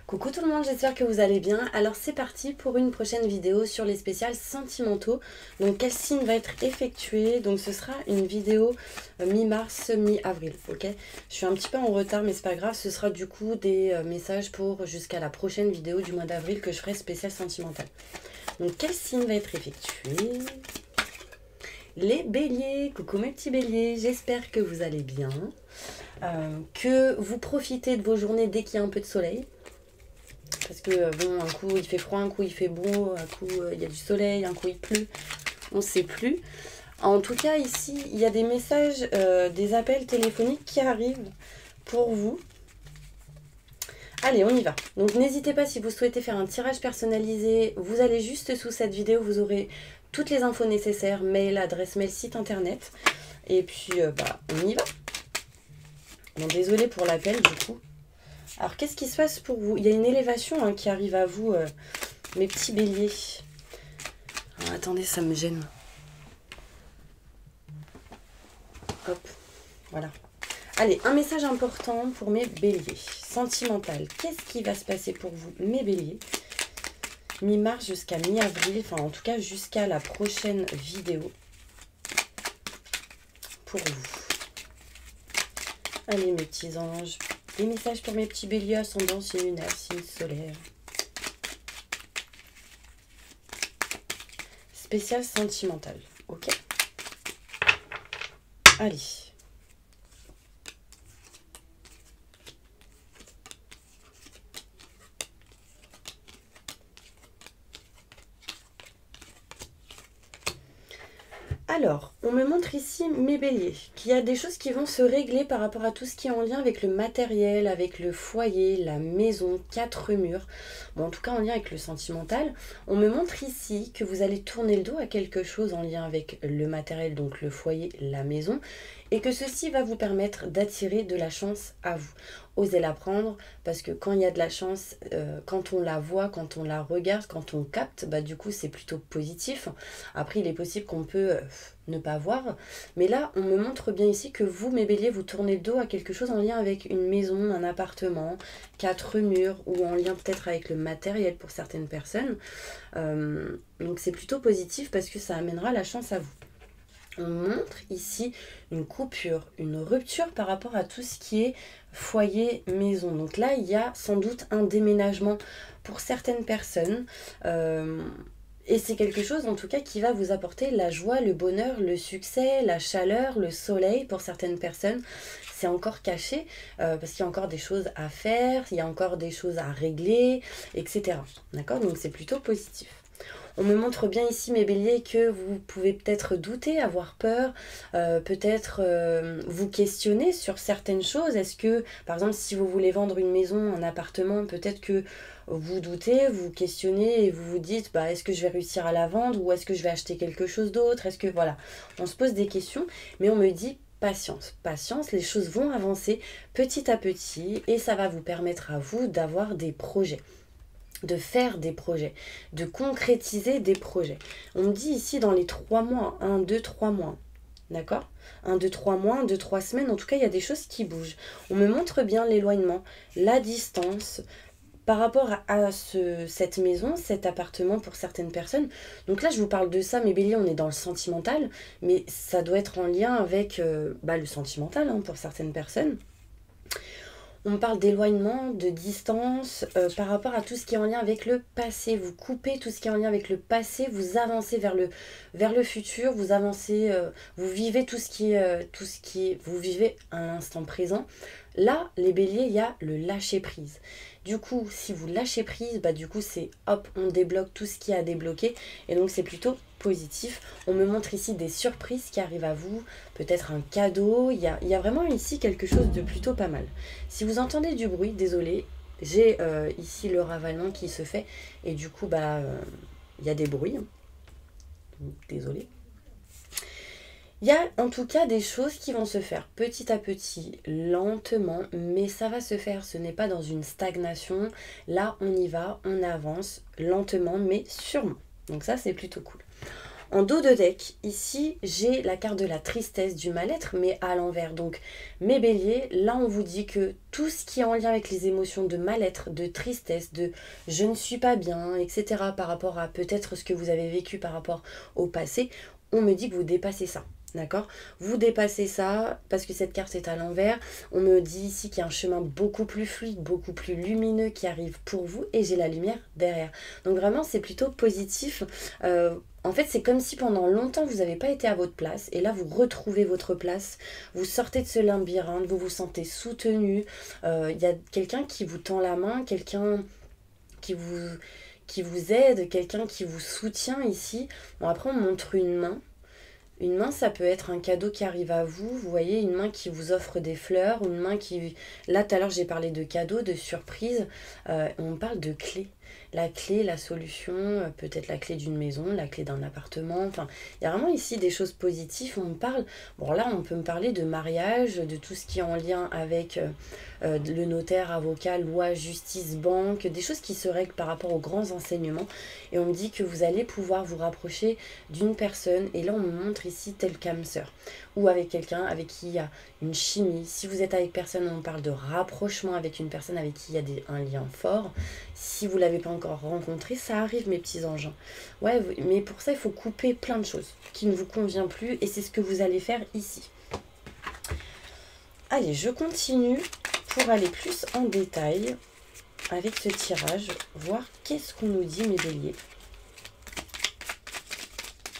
Coucou tout le monde, j'espère que vous allez bien. Alors c'est parti pour une prochaine vidéo sur les spéciales sentimentaux. Donc quel signe va être effectué? Donc ce sera une vidéo mi-mars, mi-avril, ok? Je suis un petit peu en retard mais c'est pas grave, ce sera du coup des messages pour jusqu'à la prochaine vidéo du mois d'avril que je ferai spécial sentimental. Donc quel signe va être effectué? Les béliers, coucou mes petits béliers, j'espère que vous allez bien, que vous profitez de vos journées dès qu'il y a un peu de soleil. Parce que bon, un coup il fait froid, un coup il fait beau, un coup il y a du soleil, un coup il pleut, on ne sait plus. En tout cas ici, il y a des messages, des appels téléphoniques qui arrivent pour vous. Allez, on y va. Donc n'hésitez pas si vous souhaitez faire un tirage personnalisé, vous allez juste sous cette vidéo, vous aurez toutes les infos nécessaires, mail, adresse mail, site internet. Et puis on y va. Bon, désolé pour l'appel du coup. Alors, qu'est-ce qui se passe pour vous? Il y a une élévation qui arrive à vous, mes petits béliers. Alors, attendez, ça me gêne. Hop, voilà. Allez, un message important pour mes béliers. Sentimental. Qu'est-ce qui va se passer pour vous, mes béliers? Mi-mars jusqu'à mi-avril, enfin en tout cas jusqu'à la prochaine vidéo. Pour vous. Allez, mes petits anges. Des messages pour mes petits béliers, ascendant, signe lunaire, signe solaire. Spécial sentimental, ok? Allez. Alors, on me montre ici mes béliers, qu'il y a des choses qui vont se régler par rapport à tout ce qui est en lien avec le matériel, avec le foyer, la maison, 4 murs. Bon, en tout cas en lien avec le sentimental. On me montre ici que vous allez tourner le dos à quelque chose en lien avec le matériel, donc le foyer, la maison, et que ceci va vous permettre d'attirer de la chance à vous. Osez la prendre, parce que quand il y a de la chance, quand on la voit, quand on la regarde, quand on capte, bah du coup c'est plutôt positif. Après il est possible qu'on peut ne pas voir, mais là on me montre bien ici que vous, mes béliers, vous tournez le dos à quelque chose en lien avec une maison, un appartement, 4 murs, ou en lien peut-être avec le matériel pour certaines personnes. Donc c'est plutôt positif parce que ça amènera la chance à vous. On montre ici une coupure, une rupture par rapport à tout ce qui est foyer, maison. Donc là, il y a sans doute un déménagement pour certaines personnes. Et c'est quelque chose en tout cas qui va vous apporter la joie, le bonheur, le succès, la chaleur, le soleil pour certaines personnes. C'est encore caché parce qu'il y a encore des choses à faire, il y a encore des choses à régler, etc. D'accord? Donc c'est plutôt positif. On me montre bien ici, mes béliers, que vous pouvez peut-être douter, avoir peur, peut-être vous questionner sur certaines choses. Est-ce que, par exemple, si vous voulez vendre une maison, un appartement, peut-être que vous doutez, vous questionnez et vous vous dites, bah, est-ce que je vais réussir à la vendre ou est-ce que je vais acheter quelque chose d'autre? Est-ce que, voilà, on se pose des questions, mais on me dit, patience, patience, les choses vont avancer petit à petit et ça va vous permettre à vous d'avoir des projets, de faire des projets, de concrétiser des projets. On me dit ici dans les 3 mois, 1, 2, 3 mois, d'accord? 1, 2, 3 mois, 1, 2, 3 semaines, en tout cas il y a des choses qui bougent. On me montre bien l'éloignement, la distance par rapport à cette maison, cet appartement pour certaines personnes. Donc là je vous parle de ça, mes béliers, on est dans le sentimental, mais ça doit être en lien avec le sentimental pour certaines personnes. On parle d'éloignement, de distance, par rapport à tout ce qui est en lien avec le passé. Vous coupez tout ce qui est en lien avec le passé, vous avancez vers le futur, vous avancez, vous vivez tout ce qui est, vous vivez un instant présent. Là, les béliers, il y a le lâcher prise. Du coup, si vous lâchez prise, bah du coup c'est hop, on débloque tout ce qui a débloqué. Et donc c'est plutôt positif. On me montre ici des surprises qui arrivent à vous, peut-être un cadeau. Il y a vraiment ici quelque chose de plutôt pas mal. Si vous entendez du bruit, désolé, j'ai ici le ravalement qui se fait. Et du coup, il y a des bruits. Désolé. Il y a en tout cas des choses qui vont se faire petit à petit, lentement, mais ça va se faire. Ce n'est pas dans une stagnation. Là, on y va, on avance lentement, mais sûrement. Donc ça, c'est plutôt cool. En dos de deck, ici, j'ai la carte de la tristesse, du mal-être, mais à l'envers. Donc, mes béliers, là, on vous dit que tout ce qui est en lien avec les émotions de mal-être, de tristesse, de je ne suis pas bien, etc., par rapport à peut-être ce que vous avez vécu par rapport au passé, on me dit que vous dépassez ça. D'accord? Vous dépassez ça parce que cette carte est à l'envers. On me dit ici qu'il y a un chemin beaucoup plus fluide, beaucoup plus lumineux qui arrive pour vous et j'ai la lumière derrière. Donc vraiment, c'est plutôt positif. En fait, c'est comme si pendant longtemps, vous n'avez pas été à votre place et là, vous retrouvez votre place. Vous sortez de ce labyrinthe, vous vous sentez soutenu. Il y a quelqu'un qui vous tend la main, quelqu'un qui vous aide, quelqu'un qui vous soutient ici. Bon, après, on montre une main. Une main, ça peut être un cadeau qui arrive à vous. Vous voyez, une main qui vous offre des fleurs, une main qui... Là, tout à l'heure, j'ai parlé de cadeaux, de surprises. On parle de clés. La clé, la solution, peut-être la clé d'une maison, la clé d'un appartement. Enfin, il y a vraiment ici des choses positives. On me parle... Bon, là, on peut me parler de mariage, de tout ce qui est en lien avec le notaire, avocat, loi, justice, banque, des choses qui se règlent par rapport aux grands enseignements. Et on me dit que vous allez pouvoir vous rapprocher d'une personne. Et là, on me montre ici tel qu'âme sœur. Ou avec quelqu'un avec qui il y a une chimie. Si vous êtes avec personne, on parle de rapprochement avec une personne avec qui il y a un lien fort. Si vous ne l'avez pas encore rencontré, ça arrive mes petits anges. Ouais, mais pour ça, il faut couper plein de choses qui ne vous conviennent plus. Et c'est ce que vous allez faire ici. Allez, je continue pour aller plus en détail avec ce tirage. Voir qu'est-ce qu'on nous dit mes béliers.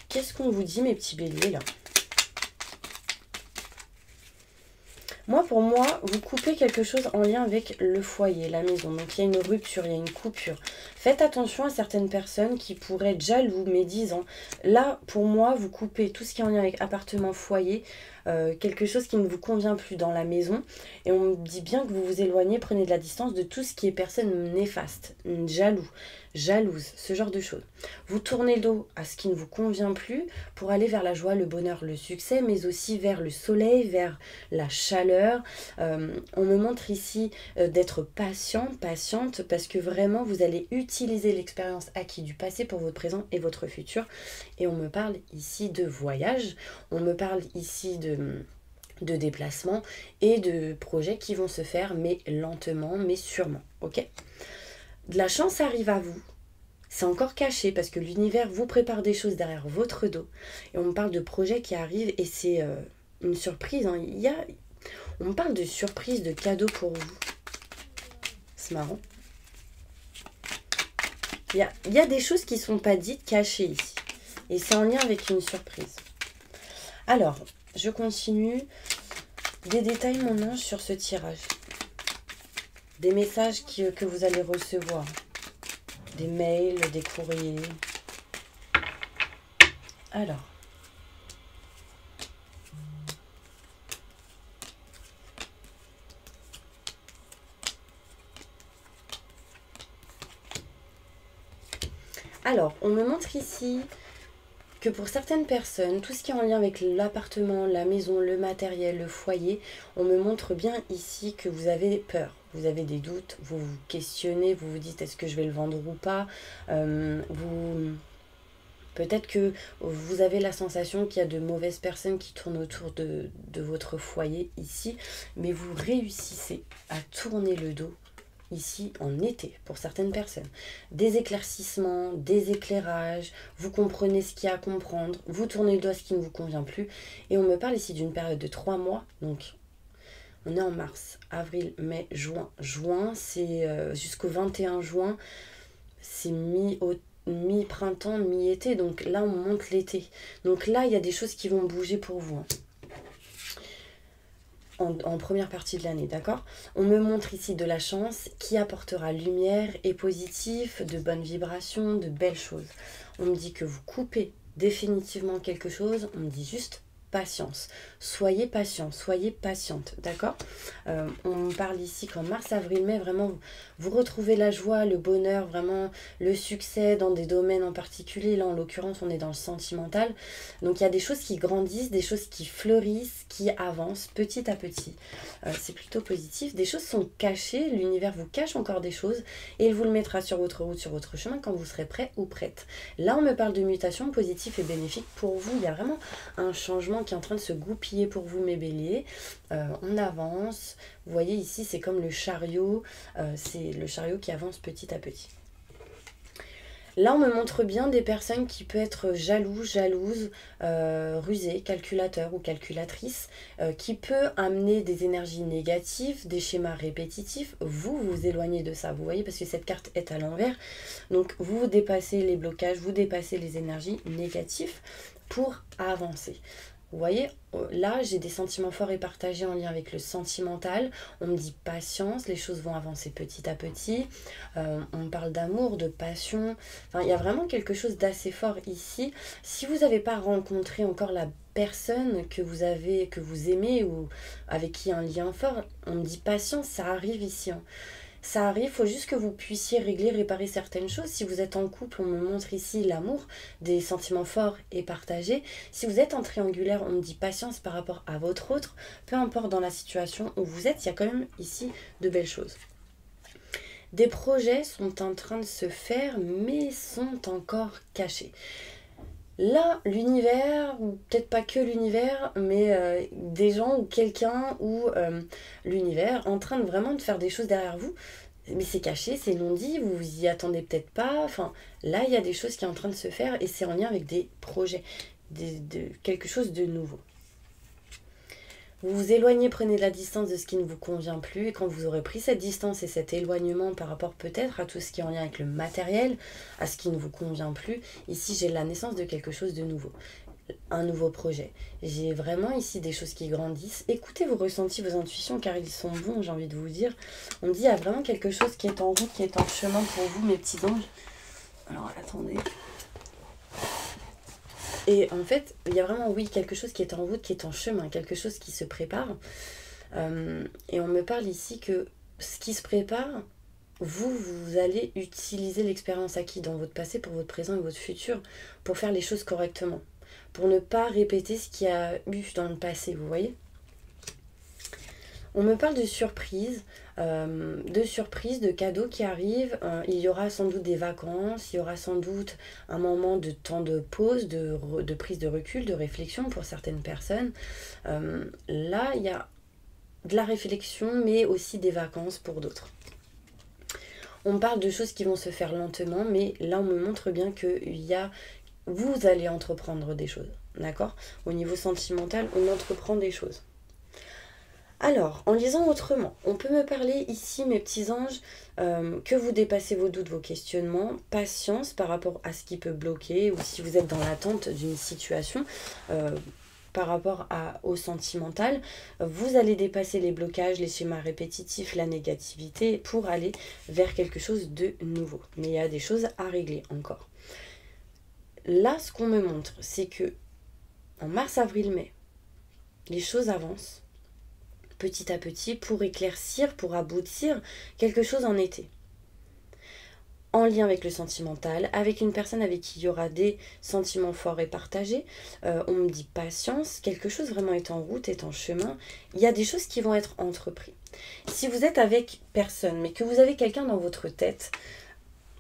Qu'est-ce qu'on vous dit mes petits béliers là? Moi, pour moi, vous coupez quelque chose en lien avec le foyer, la maison. Donc, il y a une rupture, il y a une coupure. Faites attention à certaines personnes qui pourraient être jaloux, médisants. Là, pour moi, vous coupez tout ce qui est en lien avec appartement, foyer, quelque chose qui ne vous convient plus dans la maison. Et on me dit bien que vous vous éloignez, prenez de la distance de tout ce qui est personne néfaste, jaloux, jalouse, ce genre de choses. Vous tournez le dos à ce qui ne vous convient plus pour aller vers la joie, le bonheur, le succès, mais aussi vers le soleil, vers la chaleur. On me montre ici d'être patient, patiente, parce que vraiment vous allez utiliser l'expérience acquise du passé pour votre présent et votre futur. Et on me parle ici de voyage, on me parle ici de déplacements et de projets qui vont se faire, mais lentement, mais sûrement. Ok ? De la chance arrive à vous. C'est encore caché parce que l'univers vous prépare des choses derrière votre dos. Et on me parle de projets qui arrivent et c'est une surprise. Hein. On me parle de surprise, de cadeaux pour vous. C'est marrant. Il y a des choses qui ne sont pas dites, cachées ici. Et c'est en lien avec une surprise. Alors, je continue. Des détails, mon ange, sur ce tirage. Des messages que vous allez recevoir. Des mails, des courriers. Alors. Alors, on me montre ici que pour certaines personnes, tout ce qui est en lien avec l'appartement, la maison, le matériel, le foyer, on me montre bien ici que vous avez peur. Vous avez des doutes, vous vous questionnez, vous vous dites est-ce que je vais le vendre ou pas. Peut-être que vous avez la sensation qu'il y a de mauvaises personnes qui tournent autour de votre foyer ici, mais vous réussissez à tourner le dos ici en été pour certaines personnes. Des éclaircissements, des éclairages, vous comprenez ce qu'il y a à comprendre, vous tournez le dos à ce qui ne vous convient plus. Et on me parle ici d'une période de 3 mois, donc on est en mars, avril, mai, juin. Juin, c'est jusqu'au 21 juin, c'est mi-printemps, mi-été, donc là on monte l'été. Donc là il y a des choses qui vont bouger pour vous. Hein. En première partie de l'année, d'accord? On me montre ici de la chance qui apportera lumière et positif, de bonnes vibrations, de belles choses. On me dit que vous coupez définitivement quelque chose, on me dit juste patience. Soyez patient, soyez patiente, d'accord? On parle ici qu'en mars, avril, mai, vraiment, vous retrouvez la joie, le bonheur, vraiment le succès dans des domaines en particulier. Là, en l'occurrence, on est dans le sentimental. Donc, il y a des choses qui grandissent, des choses qui fleurissent, qui avancent petit à petit. C'est plutôt positif. Des choses sont cachées, l'univers vous cache encore des choses et il vous le mettra sur votre route, sur votre chemin quand vous serez prêt ou prête. Là, on me parle de mutation positive et bénéfique pour vous. Il y a vraiment un changement qui est en train de se goupiller pour vous, mes béliers. On avance. Vous voyez ici, c'est comme le chariot. C'est le chariot qui avance petit à petit. Là, on me montre bien des personnes qui peuvent être jalouses, rusées, calculateurs ou calculatrices, qui peut amener des énergies négatives, des schémas répétitifs. Vous vous éloignez de ça, vous voyez, parce que cette carte est à l'envers. Donc, vous dépassez les blocages, vous dépassez les énergies négatives pour avancer. Vous voyez, là, j'ai des sentiments forts et partagés en lien avec le sentimental. On me dit patience, les choses vont avancer petit à petit. On me parle d'amour, de passion. Enfin, il y a vraiment quelque chose d'assez fort ici. Si vous n'avez pas rencontré encore la personne que vous aimez ou avec qui il y a un lien fort, on me dit patience, ça arrive ici. Ça arrive, il faut juste que vous puissiez régler, réparer certaines choses. Si vous êtes en couple, on me montre ici l'amour, des sentiments forts et partagés. Si vous êtes en triangulaire, on me dit patience par rapport à votre autre. Peu importe dans la situation où vous êtes, il y a quand même ici de belles choses. Des projets sont en train de se faire, mais sont encore cachés. Là, l'univers, ou peut-être pas que l'univers, mais des gens ou quelqu'un ou l'univers en train de vraiment de faire des choses derrière vous. Mais c'est caché, c'est non dit, vous vous y attendez peut-être pas. Enfin, là, il y a des choses qui sont en train de se faire et c'est en lien avec des projets, quelque chose de nouveau. Vous vous éloignez, prenez de la distance de ce qui ne vous convient plus. Et quand vous aurez pris cette distance et cet éloignement par rapport peut-être à tout ce qui est en lien avec le matériel, à ce qui ne vous convient plus, ici j'ai la naissance de quelque chose de nouveau. Un nouveau projet. J'ai vraiment ici des choses qui grandissent. Écoutez vos ressentis, vos intuitions, car ils sont bons, j'ai envie de vous dire. On me dit, il y a vraiment quelque chose qui est en route, qui est en chemin pour vous, mes petits anges. Alors, attendez. Et en fait, il y a vraiment, oui, quelque chose qui est en route, qui est en chemin, quelque chose qui se prépare. Et on me parle ici que ce qui se prépare, vous allez utiliser l'expérience acquise dans votre passé pour votre présent et votre futur, pour faire les choses correctement, pour ne pas répéter ce qu'il y a eu dans le passé, vous voyez. On me parle de surprises, de cadeaux qui arrivent. Il y aura sans doute des vacances, il y aura sans doute un moment de temps de pause, de prise de recul, de réflexion pour certaines personnes. Là, il y a de la réflexion, mais aussi des vacances pour d'autres. On parle de choses qui vont se faire lentement, mais là, on me montre bien que vous allez entreprendre des choses, d'accord? Au niveau sentimental, on entreprend des choses. Alors, en lisant autrement, on peut me parler ici, mes petits anges, que vous dépassez vos doutes, vos questionnements, patience par rapport à ce qui peut bloquer, ou si vous êtes dans l'attente d'une situation par rapport au sentimental, vous allez dépasser les blocages, les schémas répétitifs, la négativité, pour aller vers quelque chose de nouveau. Mais il y a des choses à régler encore. Là, ce qu'on me montre, c'est que en mars, avril, mai, les choses avancent petit à petit pour éclaircir, pour aboutir quelque chose en été. En lien avec le sentimental, avec une personne avec qui il y aura des sentiments forts et partagés. On me dit patience, quelque chose vraiment est en route, est en chemin. Il y a des choses qui vont être entreprises. Si vous êtes avec personne, mais que vous avez quelqu'un dans votre tête,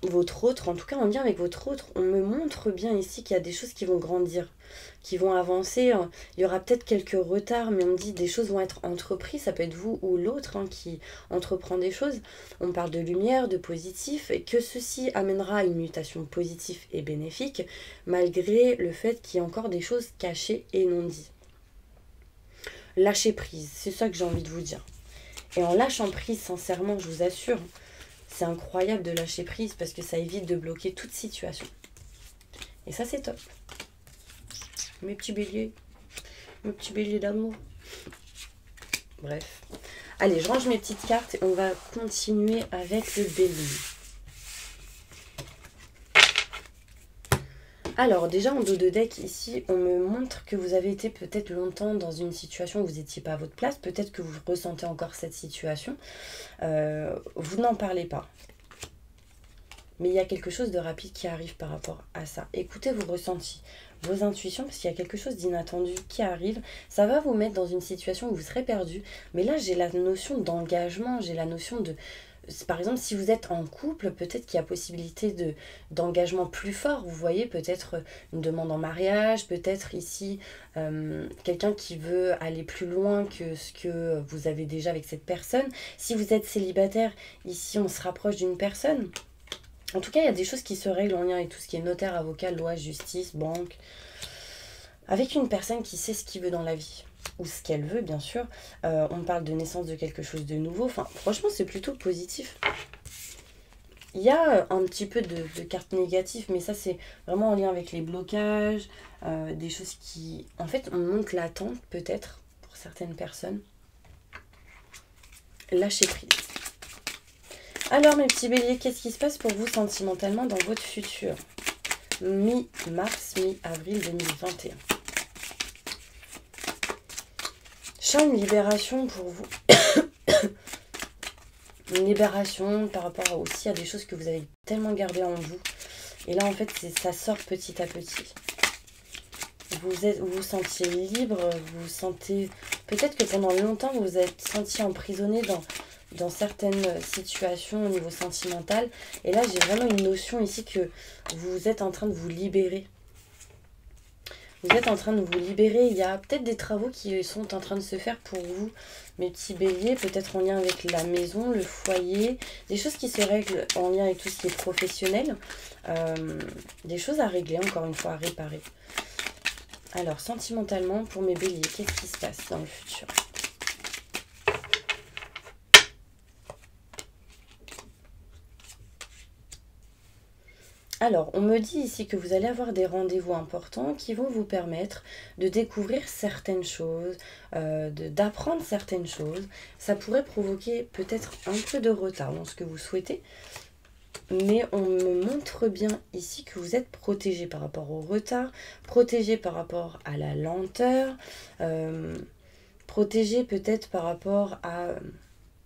votre autre, en tout cas en lien avec votre autre, on me montre bien ici qu'il y a des choses qui vont grandir, qui vont avancer. Il y aura peut-être quelques retards, mais on me dit des choses vont être entreprises. Ça peut être vous ou l'autre qui entreprend des choses. On parle de lumière, de positif, et que ceci amènera à une mutation positive et bénéfique, malgré le fait qu'il y ait encore des choses cachées et non dites. Lâcher prise, c'est ça que j'ai envie de vous dire. Et en lâchant prise, sincèrement, je vous assure, c'est incroyable de lâcher prise parce que ça évite de bloquer toute situation. Et ça, c'est top. Mes petits béliers d'amour. Bref. Allez, je range mes petites cartes et on va continuer avec le bélier. Alors déjà en dos de deck ici, on me montre que vous avez été peut-être longtemps dans une situation où vous n'étiez pas à votre place. Peut-être que vous ressentez encore cette situation. Vous n'en parlez pas. Mais il y a quelque chose de rapide qui arrive par rapport à ça. Écoutez vos ressentis, vos intuitions, parce qu'il y a quelque chose d'inattendu qui arrive. Ça va vous mettre dans une situation où vous serez perdu. Mais là, j'ai la notion d'engagement, j'ai la notion de... Par exemple, si vous êtes en couple, peut-être qu'il y a possibilité d'engagement plus fort. Vous voyez, peut-être une demande en mariage, peut-être ici quelqu'un qui veut aller plus loin que ce que vous avez déjà avec cette personne. Si vous êtes célibataire, ici on se rapproche d'une personne. En tout cas, il y a des choses qui se règlent en lien avec tout ce qui est notaire, avocat, loi, justice, banque. Avec une personne qui sait ce qu'il veut dans la vie. Ou ce qu'elle veut, bien sûr. On parle de naissance de quelque chose de nouveau. Enfin, franchement, c'est plutôt positif. Il y a un petit peu de cartes négatives, mais ça, c'est vraiment en lien avec les blocages. Des choses qui... En fait, on montre l'attente, peut-être, pour certaines personnes. Lâcher prise. Alors, mes petits béliers, qu'est-ce qui se passe pour vous sentimentalement dans votre futur? Mi-mars, mi-avril 2021. Je sens une libération pour vous. Une libération par rapport aussi à des choses que vous avez tellement gardées en vous. Et là, en fait, ça sort petit à petit. Vous vous sentiez libre, vous vous sentez... Peut-être que pendant longtemps, vous vous êtes senti emprisonné dans certaines situations au niveau sentimental. Et là, j'ai vraiment une notion ici que vous êtes en train de vous libérer. Vous êtes en train de vous libérer. Il y a peut-être des travaux qui sont en train de se faire pour vous, mes petits béliers. Peut-être en lien avec la maison, le foyer. Des choses qui se règlent en lien avec tout ce qui est professionnel. Des choses à régler, encore une fois, à réparer. Alors, sentimentalement, pour mes béliers, qu'est-ce qui se passe dans le futur ? Alors, on me dit ici que vous allez avoir des rendez-vous importants qui vont vous permettre de découvrir certaines choses, d'apprendre certaines choses. Ça pourrait provoquer peut-être un peu de retard dans ce que vous souhaitez. Mais on me montre bien ici que vous êtes protégé par rapport au retard, protégé par rapport à la lenteur, protégé peut-être par rapport à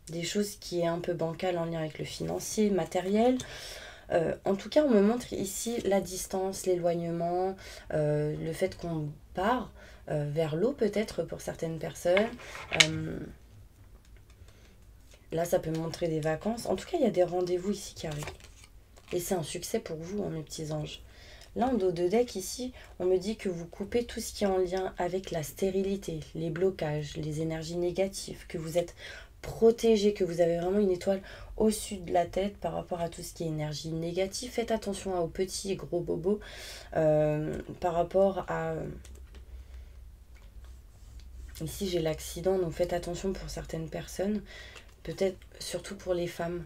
des choses qui est un peu bancales en lien avec le financier, matériel. En tout cas, on me montre ici la distance, l'éloignement, le fait qu'on part vers l'eau peut-être pour certaines personnes. Là, ça peut montrer des vacances. En tout cas, il y a des rendez-vous ici qui arrivent. Et c'est un succès pour vous, hein, mes petits anges. Là, en dos de deck, ici, on me dit que vous coupez tout ce qui est en lien avec la stérilité, les blocages, les énergies négatives, que vous êtes protégé, que vous avez vraiment une étoile au-dessus de la tête par rapport à tout ce qui est énergie négative. Faites attention aux petits et gros bobos par rapport à... Ici, j'ai l'accident, donc faites attention pour certaines personnes. Peut-être surtout pour les femmes.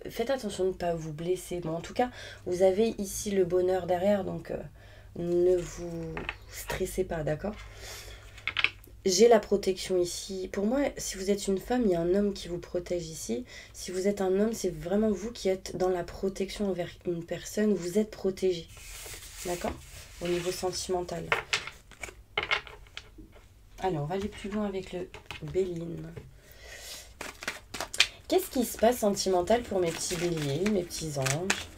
Faites attention de ne pas vous blesser. Bon, en tout cas, vous avez ici le bonheur derrière, donc ne vous stressez pas, d'accord ? J'ai la protection ici. Pour moi, si vous êtes une femme, il y a un homme qui vous protège ici. Si vous êtes un homme, c'est vraiment vous qui êtes dans la protection envers une personne. Vous êtes protégé, d'accord ? Au niveau sentimental. Alors, on va aller plus loin avec le Béline. Qu'est-ce qui se passe sentimental pour mes petits béliers, mes petits anges?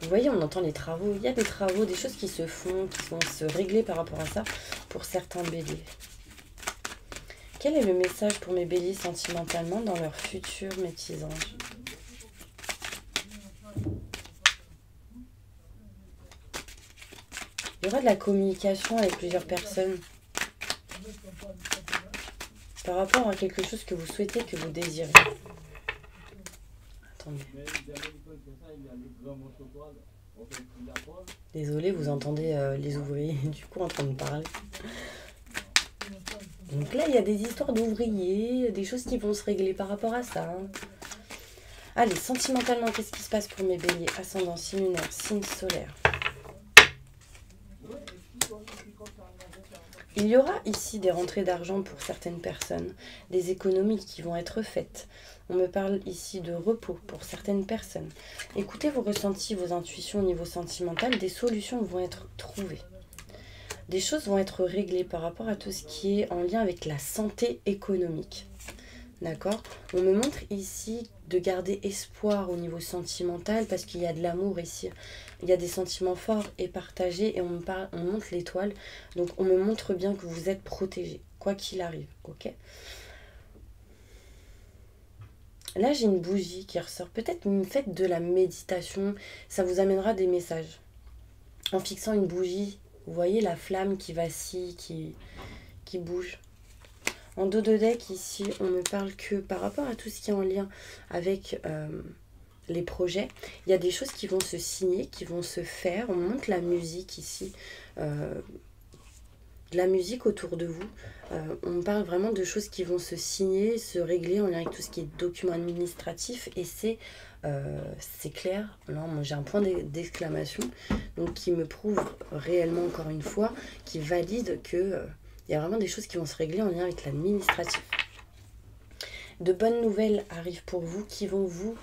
Vous voyez, on entend les travaux. Il y a des travaux, des choses qui se font, qui vont se régler par rapport à ça pour certains béliers. Quel est le message pour mes béliers sentimentalement dans leur futur, mes petits anges? Il y aura de la communication avec plusieurs personnes. Par rapport à quelque chose que vous souhaitez, que vous désirez. Attendez. Désolée, vous entendez les ouvriers du coup en train de parler. Donc là, il y a des histoires d'ouvriers, des choses qui vont se régler par rapport à ça. Allez, sentimentalement, qu'est-ce qui se passe pour mes béliers? Ascendant, signe lunaire, signe solaire. Il y aura ici des rentrées d'argent pour certaines personnes, des économies qui vont être faites. On me parle ici de repos pour certaines personnes. Écoutez vos ressentis, vos intuitions au niveau sentimental, des solutions vont être trouvées. Des choses vont être réglées par rapport à tout ce qui est en lien avec la santé économique. D'accord? On me montre ici de garder espoir au niveau sentimental parce qu'il y a de l'amour ici. Il y a des sentiments forts et partagés et on montre l'étoile. Donc on me montre bien que vous êtes protégé, quoi qu'il arrive. Ok? Là j'ai une bougie qui ressort. Peut-être faites de la méditation, ça vous amènera des messages. En fixant une bougie, vous voyez la flamme qui vacille, qui bouge. En dos de deck, ici, on me parle que par rapport à tout ce qui est en lien avec les projets, il y a des choses qui vont se signer, qui vont se faire. On montre la musique ici, de la musique autour de vous. On parle vraiment de choses qui vont se signer, se régler en lien avec tout ce qui est documents administratifs. Et c'est clair. Là, moi, j'ai un point d'exclamation donc qui me prouve réellement, encore une fois, qui valide que... il y a vraiment des choses qui vont se régler en lien avec l'administratif. De bonnes nouvelles arrivent pour vous qui vont vous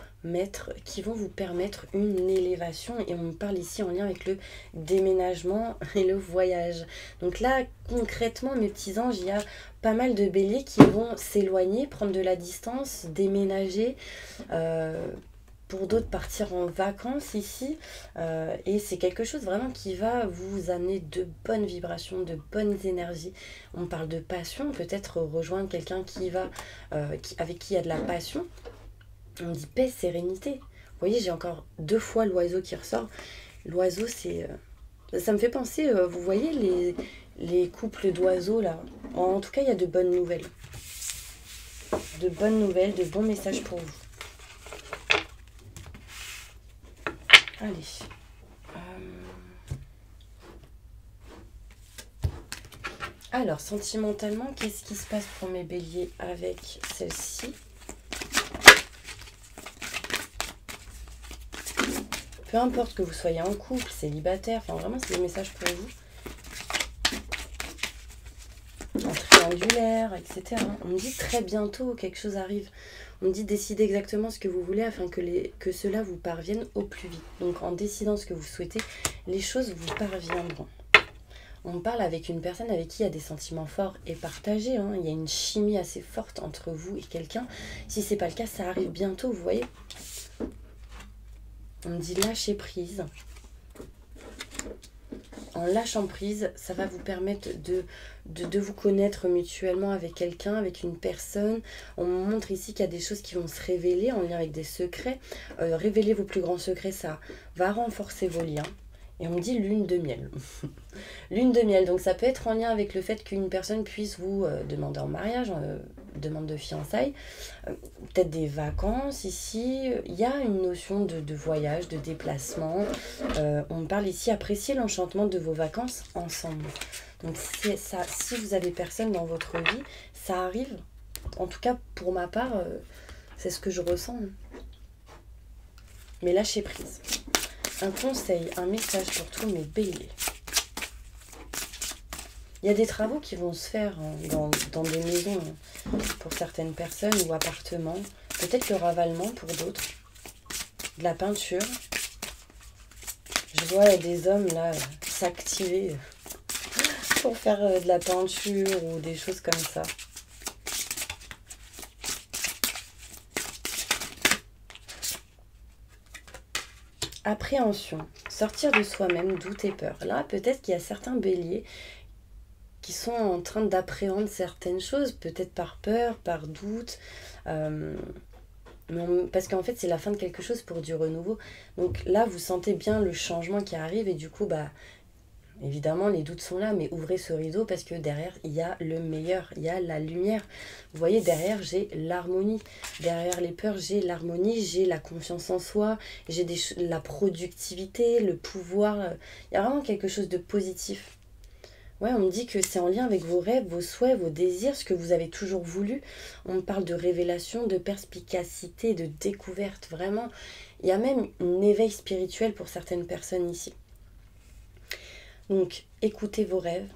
permettre une élévation. Et on me parle ici en lien avec le déménagement et le voyage. Donc là, concrètement, mes petits anges, il y a pas mal de béliers qui vont s'éloigner, prendre de la distance, déménager. Pour d'autres, partir en vacances ici. Et c'est quelque chose vraiment qui va vous amener de bonnes vibrations, de bonnes énergies. On parle de passion, peut-être rejoindre quelqu'un avec qui il y a de la passion. On dit paix, sérénité. Vous voyez, j'ai encore 2 fois l'oiseau qui ressort. L'oiseau, c'est... ça me fait penser, vous voyez les couples d'oiseaux là. En tout cas, il y a de bonnes nouvelles. De bonnes nouvelles, de bons messages pour vous. Allez. Alors, sentimentalement, qu'est-ce qui se passe pour mes béliers avec celle-ci? Peu importe que vous soyez en couple, célibataire, enfin vraiment, c'est des messages pour vous. En triangulaire, etc. On me dit très bientôt quelque chose arrive. On me dit décidez exactement ce que vous voulez afin que cela vous parvienne au plus vite. Donc en décidant ce que vous souhaitez, les choses vous parviendront. On parle avec une personne avec qui il y a des sentiments forts et partagés. Hein. Il y a une chimie assez forte entre vous et quelqu'un. Si ce n'est pas le cas, ça arrive bientôt, vous voyez. On me dit lâcher prise. En lâchant prise, ça va vous permettre de vous connaître mutuellement avec quelqu'un, avec une personne. On me montre ici qu'il y a des choses qui vont se révéler en lien avec des secrets. Révéler vos plus grands secrets, ça va renforcer vos liens. Et on me dit lune de miel. Lune de miel, donc ça peut être en lien avec le fait qu'une personne puisse vous demander en mariage, demande de fiançailles, peut-être des vacances ici. Il y a une notion de voyage, de déplacement. On me parle ici apprécier l'enchantement de vos vacances ensemble. Donc ça, si vous avez personne dans votre vie, ça arrive. En tout cas, pour ma part, c'est ce que je ressens. Mais lâchez prise. Un conseil, un message pour tous mes béliers. Il y a des travaux qui vont se faire dans des maisons pour certaines personnes ou appartements. Peut-être le ravalement pour d'autres. De la peinture. Je vois des hommes là s'activer pour faire de la peinture ou des choses comme ça. Appréhension, sortir de soi-même, doute et peur. Là, peut-être qu'il y a certains béliers qui sont en train d'appréhender certaines choses, peut-être par peur, par doute, parce qu'en fait, c'est la fin de quelque chose pour du renouveau. Donc là, vous sentez bien le changement qui arrive et du coup, évidemment, les doutes sont là, mais ouvrez ce rideau parce que derrière, il y a le meilleur, il y a la lumière. Vous voyez, derrière, j'ai l'harmonie. Derrière les peurs, j'ai l'harmonie, j'ai la confiance en soi, j'ai la productivité, le pouvoir. Il y a vraiment quelque chose de positif. Ouais, on me dit que c'est en lien avec vos rêves, vos souhaits, vos désirs, ce que vous avez toujours voulu. On me parle de révélation, de perspicacité, de découverte. Vraiment, il y a même un éveil spirituel pour certaines personnes ici. Donc, écoutez vos rêves,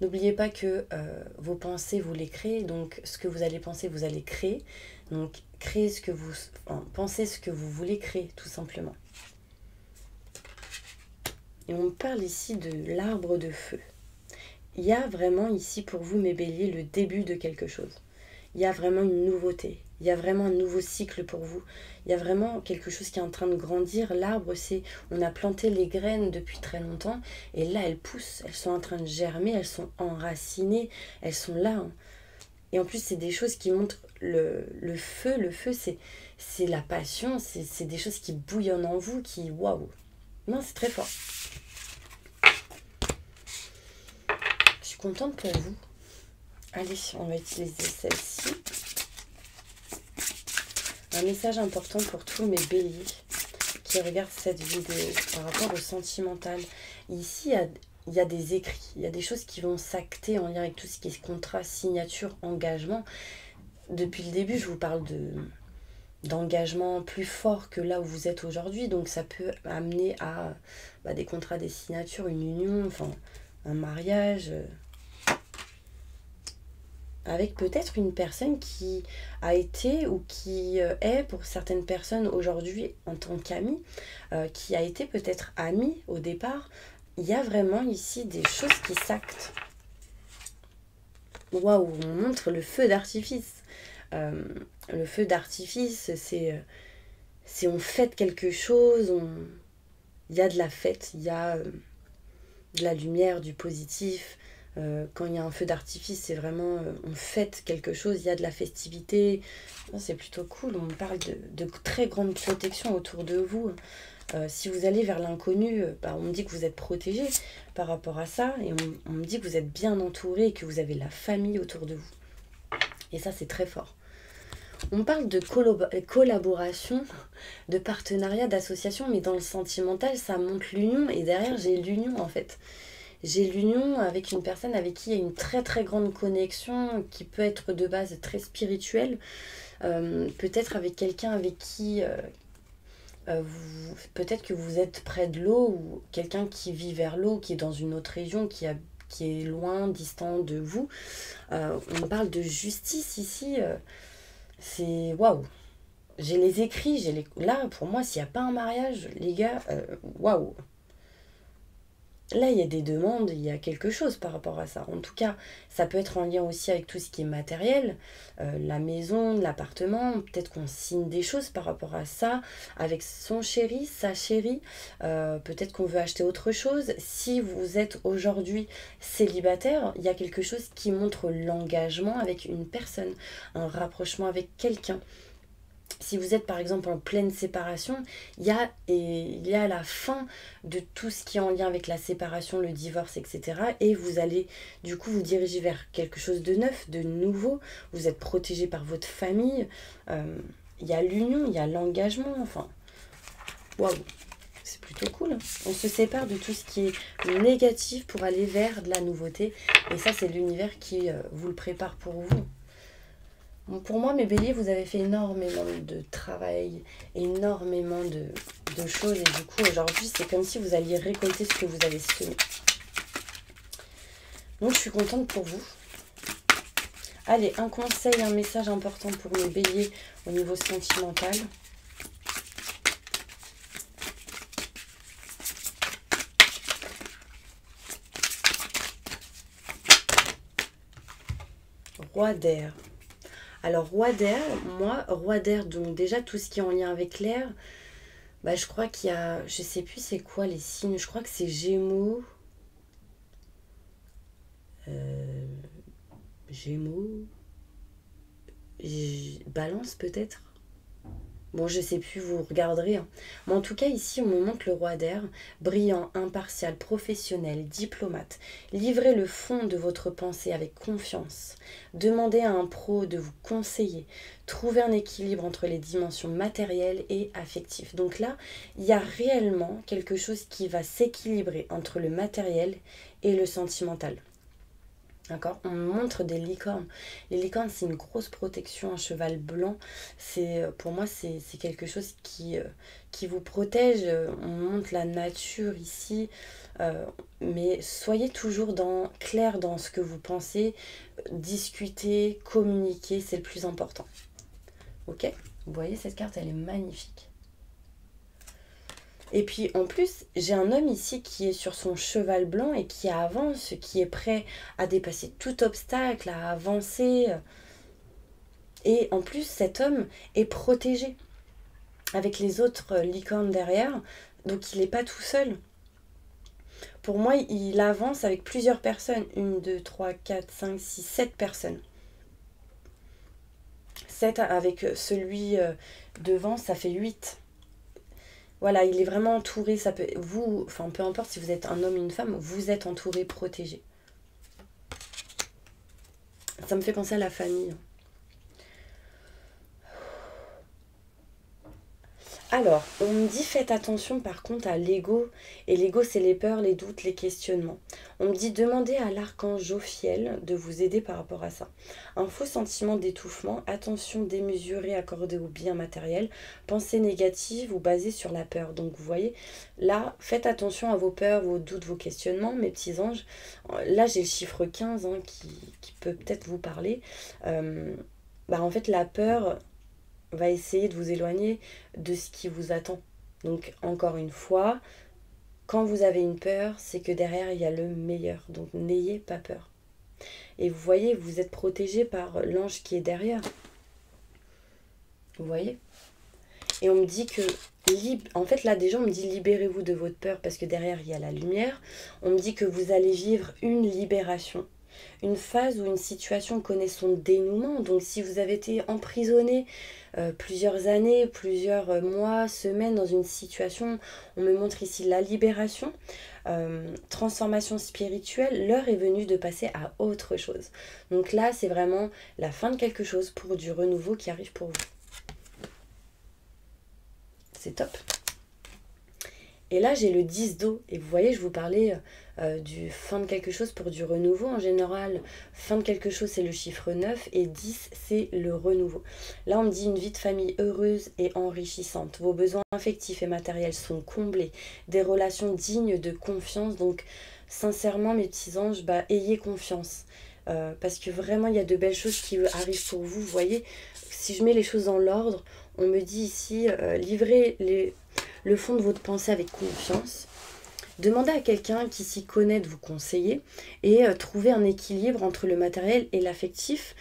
N'oubliez pas que vos pensées, vous les créez. Donc, ce que vous allez penser, vous allez créer. Donc, créez ce que vous... Enfin, pensez ce que vous voulez créer, tout simplement. Et on parle ici de l'arbre de feu. Il y a vraiment ici pour vous, mes béliers, le début de quelque chose. Il y a vraiment une nouveauté. Il y a vraiment un nouveau cycle pour vous. Il y a vraiment quelque chose qui est en train de grandir. L'arbre, c'est... On a planté les graines depuis très longtemps. Et là, elles poussent. Elles sont en train de germer. Elles sont enracinées. Elles sont là. Hein. Et en plus, c'est des choses qui montrent le feu. Le feu, c'est la passion. C'est des choses qui bouillonnent en vous. Qui... Waouh. Non, c'est très fort. Je suis contente pour vous. Allez, on va utiliser celle-ci. Un message important pour tous mes béliers qui regardent cette vidéo par rapport au sentimental. Ici, il y a des écrits, il y a des choses qui vont s'acter en lien avec tout ce qui est contrat, signature, engagement. Depuis le début, je vous parle d'engagement plus fort que là où vous êtes aujourd'hui. Donc ça peut amener à des contrats, des signatures, une union, enfin un mariage... avec peut-être une personne qui a été ou qui est pour certaines personnes aujourd'hui en tant qu'amie, qui a été peut-être amie au départ. Il y a vraiment ici des choses qui s'actent. Waouh, on montre le feu d'artifice. Le feu d'artifice, c'est on fête quelque chose, il y a de la fête, il y a de la lumière, du positif. Quand il y a un feu d'artifice, c'est vraiment on fête quelque chose, il y a de la festivité. C'est plutôt cool, on parle de très grande protection autour de vous. Si vous allez vers l'inconnu, on me dit que vous êtes protégé par rapport à ça, et on me dit que vous êtes bien entouré et que vous avez la famille autour de vous. Et ça, c'est très fort. On parle de collaboration, de partenariat, d'association, mais dans le sentimental, ça montre l'union, et derrière, j'ai l'union en fait. J'ai l'union avec une personne avec qui il y a une très très grande connexion qui peut être de base très spirituelle. Peut-être avec quelqu'un avec qui peut-être que vous êtes près de l'eau ou quelqu'un qui vit vers l'eau, qui est dans une autre région, qui est loin, distant de vous. On parle de justice ici. C'est waouh! J'ai les écrits, là pour moi s'il n'y a pas un mariage, les gars, waouh! Là, il y a des demandes, il y a quelque chose par rapport à ça. En tout cas, ça peut être en lien aussi avec tout ce qui est matériel, la maison, l'appartement. Peut-être qu'on signe des choses par rapport à ça, avec son chéri, sa chérie. Peut-être qu'on veut acheter autre chose. Si vous êtes aujourd'hui célibataire, il y a quelque chose qui montre l'engagement avec une personne, un rapprochement avec quelqu'un. Si vous êtes par exemple en pleine séparation, il y a la fin de tout ce qui est en lien avec la séparation, le divorce, etc. Et vous allez du coup vous diriger vers quelque chose de neuf, de nouveau. Vous êtes protégé par votre famille. Il y a l'union, il y a l'engagement. Enfin, waouh, c'est plutôt cool. On se sépare de tout ce qui est négatif pour aller vers de la nouveauté. Et ça, c'est l'univers qui vous le prépare pour vous. Pour moi, mes béliers, vous avez fait énormément de travail, énormément de choses. Et du coup, aujourd'hui, c'est comme si vous alliez récolter ce que vous avez semé. Donc, je suis contente pour vous. Allez, un conseil, un message important pour mes béliers au niveau sentimental. Roi d'air. Alors, roi d'air, roi d'air, donc déjà tout ce qui est en lien avec l'air, je crois qu'il y a, je sais plus c'est quoi les signes, je crois que c'est Gémeaux, Balance peut-être. Bon, je sais plus, vous regarderez. Hein. Mais en tout cas, ici, on me montre le roi d'air, brillant, impartial, professionnel, diplomate. Livrez le fond de votre pensée avec confiance. Demandez à un pro de vous conseiller. Trouvez un équilibre entre les dimensions matérielles et affectives. Donc là, il y a réellement quelque chose qui va s'équilibrer entre le matériel et le sentimental. D'accord? On me montre des licornes. Les licornes, c'est une grosse protection. Un cheval blanc, pour moi, c'est quelque chose qui vous protège. On montre la nature ici. Mais soyez toujours clair dans ce que vous pensez. Discuter, communiquer, c'est le plus important. Ok? Vous voyez, cette carte, elle est magnifique. Et puis en plus, j'ai un homme ici qui est sur son cheval blanc et qui avance, qui est prêt à dépasser tout obstacle, à avancer. Et en plus, cet homme est protégé avec les autres licornes derrière, donc il n'est pas tout seul. Pour moi, il avance avec plusieurs personnes. 1, 2, 3, 4, 5, 6, 7 personnes. 7 avec celui devant, ça fait 8. Voilà, il est vraiment entouré, ça peut, vous, enfin peu importe si vous êtes un homme ou une femme, vous êtes entouré, protégé. Ça me fait penser à la famille. Alors, on me dit faites attention par contre à l'ego. Et l'ego, c'est les peurs, les doutes, les questionnements. On me dit demandez à l'archange Jophiel de vous aider par rapport à ça. Un faux sentiment d'étouffement, attention démesurée accordée au bien matériel, pensée négative ou basée sur la peur. Donc vous voyez, là, faites attention à vos peurs, vos doutes, vos questionnements, mes petits anges. Là, j'ai le chiffre 15 qui peut peut-être vous parler. En fait, la peur va essayer de vous éloigner de ce qui vous attend. Donc encore une fois, quand vous avez une peur, c'est que derrière il y a le meilleur. Donc n'ayez pas peur. Et vous voyez, vous êtes protégé par l'ange qui est derrière. Vous voyez? Et on me dit que, en fait là déjà on me dit libérez-vous de votre peur parce que derrière il y a la lumière. On me dit que vous allez vivre une libération. Une phase où une situation connaît son dénouement. Donc si vous avez été emprisonné plusieurs années, plusieurs mois, semaines dans une situation, on me montre ici la libération, transformation spirituelle, l'heure est venue de passer à autre chose. Donc là c'est vraiment la fin de quelque chose pour du renouveau qui arrive pour vous. C'est top. Et là, j'ai le 10 d'eau. Et vous voyez, je vous parlais du fin de quelque chose pour du renouveau. En général, fin de quelque chose, c'est le chiffre 9. Et 10, c'est le renouveau. Là, on me dit une vie de famille heureuse et enrichissante. Vos besoins affectifs et matériels sont comblés. Des relations dignes de confiance. Donc, sincèrement, mes petits anges, ayez confiance. Parce que vraiment, il y a de belles choses qui arrivent pour vous. Vous voyez, si je mets les choses dans l'ordre, on me dit ici, livrez le fond de votre pensée avec confiance. Demandez à quelqu'un qui s'y connaît de vous conseiller et trouvez un équilibre entre le matériel et l'affectif.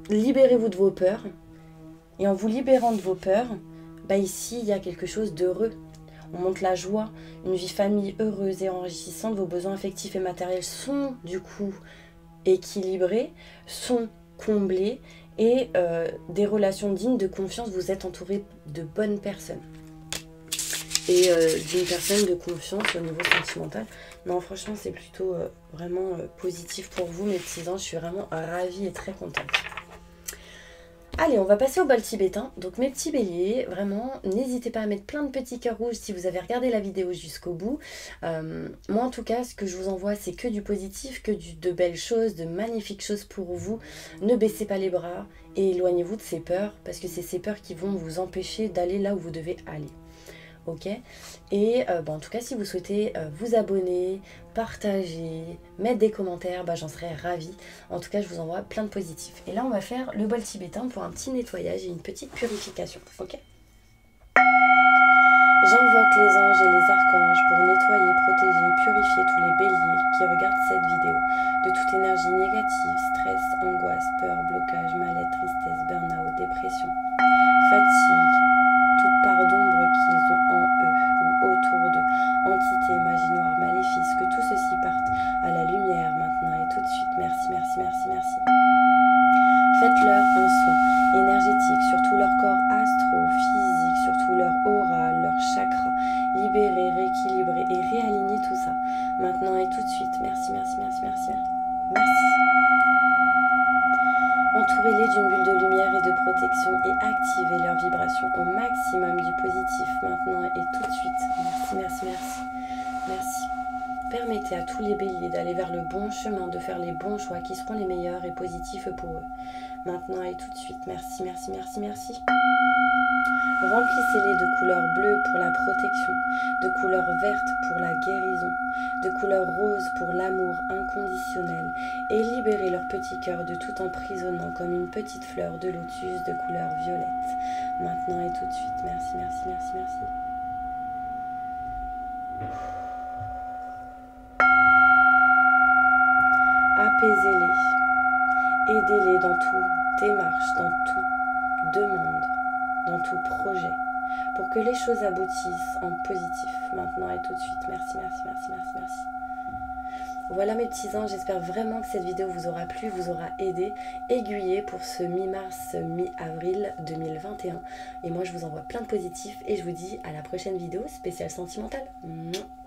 Libérez-vous de vos peurs. Et en vous libérant de vos peurs, ici, il y a quelque chose d'heureux. On montre la joie, une vie famille heureuse et enrichissante. Vos besoins affectifs et matériels sont du coup équilibrés, sont comblés et des relations dignes de confiance. Vous êtes entouré de bonnes personnes. Et d'une personne de confiance au niveau sentimental. Non, franchement, c'est plutôt vraiment positif pour vous, mes petits anges. Je suis vraiment ravie et très contente. Allez, on va passer au bal tibétain. Donc, mes petits béliers, vraiment, n'hésitez pas à mettre plein de petits cœurs rouges si vous avez regardé la vidéo jusqu'au bout. Moi, en tout cas, ce que je vous envoie, c'est que du positif, de belles choses, de magnifiques choses pour vous. Ne baissez pas les bras et éloignez-vous de ces peurs, parce que c'est ces peurs qui vont vous empêcher d'aller là où vous devez aller. Ok, et en tout cas si vous souhaitez vous abonner, partager, mettre des commentaires, j'en serais ravie. En tout cas je vous envoie plein de positifs. Et là on va faire le bol tibétain pour un petit nettoyage et une petite purification. Ok, j'invoque les anges et les archanges pour nettoyer, protéger, purifier tous les béliers qui regardent cette vidéo de toute énergie négative, stress, angoisse, peur, blocage, mal-être, tristesse, burn-out, dépression, fatigue, toute part d'ombre qu'ils ont en eux ou autour d'eux, entités, magie noire, maléfices, que tout ceci parte à la lumière maintenant et tout de suite. Merci, merci, merci, merci. Faites-leur un soin énergétique sur tout leur corps astro, physique, sur tout leur aura, leur chakra. Libérez, rééquilibrez et réalignez tout ça maintenant et tout de suite. Merci, merci, merci, merci. Merci. Entourez-les d'une bulle de lumière et de protection et activez leur vibration au maximum du positif maintenant et tout de suite. Merci, merci, merci. Merci. permettez à tous les béliers d'aller vers le bon chemin, de faire les bons choix qui seront les meilleurs et positifs pour eux. Maintenant et tout de suite. Merci, merci, merci, merci. Remplissez-les de couleur bleue pour la protection, de couleur verte pour la guérison, de couleur rose pour l'amour inconditionnel et libérez leur petit cœur de tout emprisonnement comme une petite fleur de lotus de couleur violette. Maintenant et tout de suite. Merci, merci, merci, merci. Apaisez-les, aidez-les dans toute démarche, dans toute demande, dans tout projet, pour que les choses aboutissent en positif, maintenant et tout de suite. Merci, merci, merci, merci, merci. Voilà mes petits anges, j'espère vraiment que cette vidéo vous aura plu, vous aura aidé, aiguillé pour ce mi-mars, mi-avril 2021. Et moi je vous envoie plein de positifs et je vous dis à la prochaine vidéo spéciale sentimentale. Mouah.